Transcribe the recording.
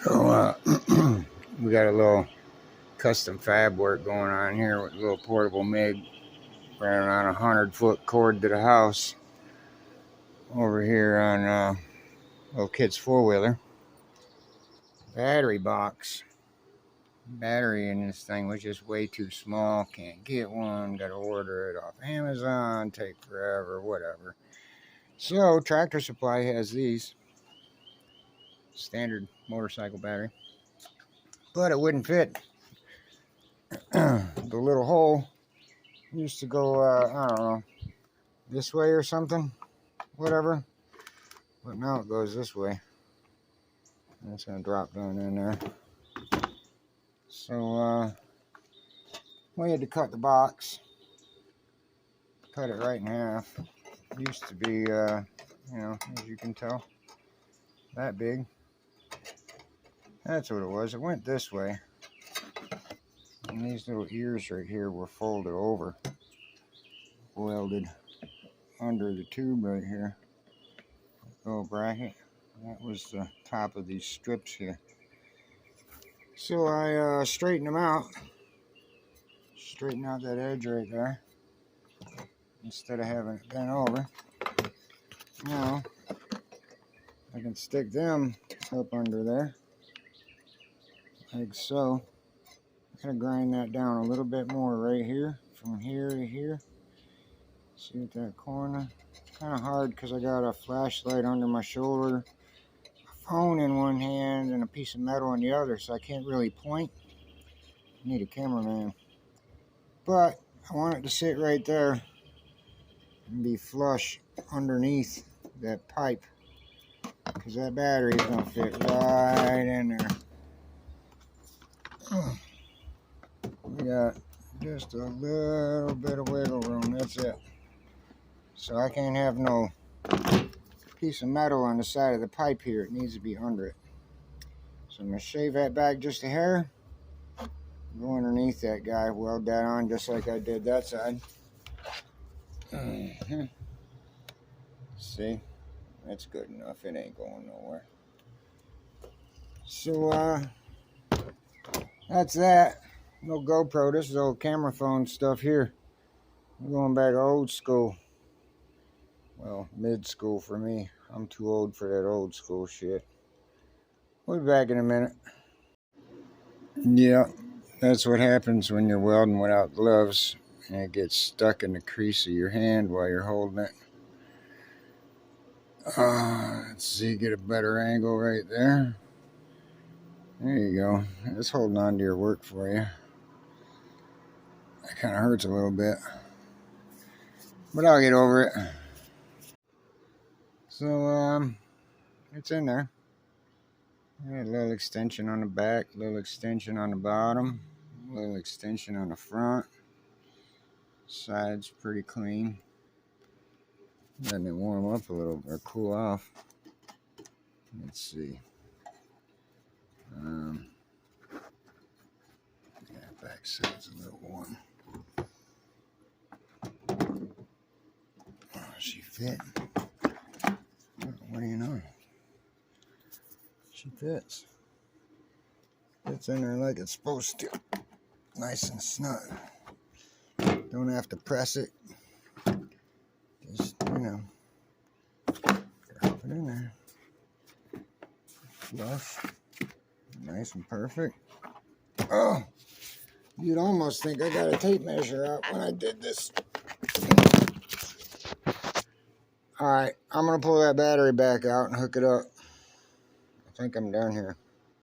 So we got a little custom fab work going on here with a little portable MIG running on a 100-foot cord to the house over here on little kid's four-wheeler. Battery box. Battery in this thing was just way too small. Can't get one. Got to order it off Amazon. Take forever. Whatever. So Tractor Supply has these. Standard motorcycle battery. But it wouldn't fit. The little hole used to go, I don't know, this way or something. Whatever. But now it goes this way. And it's going to drop down in there. So, we had to cut the box. Cut it right in half. It used to be, you know, as you can tell, that big. That's what it was. It went this way. And these little ears right here were folded over. Welded under the tube right here. Little bracket. That was the top of these strips here. So I straightened them out. Straighten out that edge right there. Instead of having it bent over. Now, I can stick them up under there. Like so. I'm going to grind that down a little bit more right here. From here to here. See at that corner. It's kind of hard because I got a flashlight under my shoulder. A phone in one hand and a piece of metal in the other. So I can't really point. I need a cameraman. But I want it to sit right there. And be flush underneath that pipe, because that battery is going to fit right in there. We got just a little bit of wiggle room, that's it. So I can't have no piece of metal on the side of the pipe here. It needs to be under it. So I'm going to shave that back just a hair, go underneath that guy, weld that on just like I did that side. See, that's good enough. It ain't going nowhere. So that's that. No GoPro. This is old camera phone stuff here. I'm going back old school. Well, mid school for me. I'm too old for that old school shit. We'll be back in a minute. Yeah, that's what happens when you're welding without gloves. And it gets stuck in the crease of your hand while you're holding it. Let's see, get a better angle right there. There you go. It's holding on to your work for you. That kind of hurts a little bit. But I'll get over it. So, it's in there. A little extension on the back, a little extension on the bottom, a little extension on the front. Side's pretty clean. Letting it warm up a little or cool off. Let's see. Yeah, back side's a little warm. Oh, she fit. What do you know? She fits. Fits in there like it's supposed to. Nice and snug. Don't have to press it. Just, you know, drop it in there. Flush. Nice and perfect. Oh! You'd almost think I got a tape measure out when I did this. Alright, I'm going to pull that battery back out and hook it up. I think I'm done here.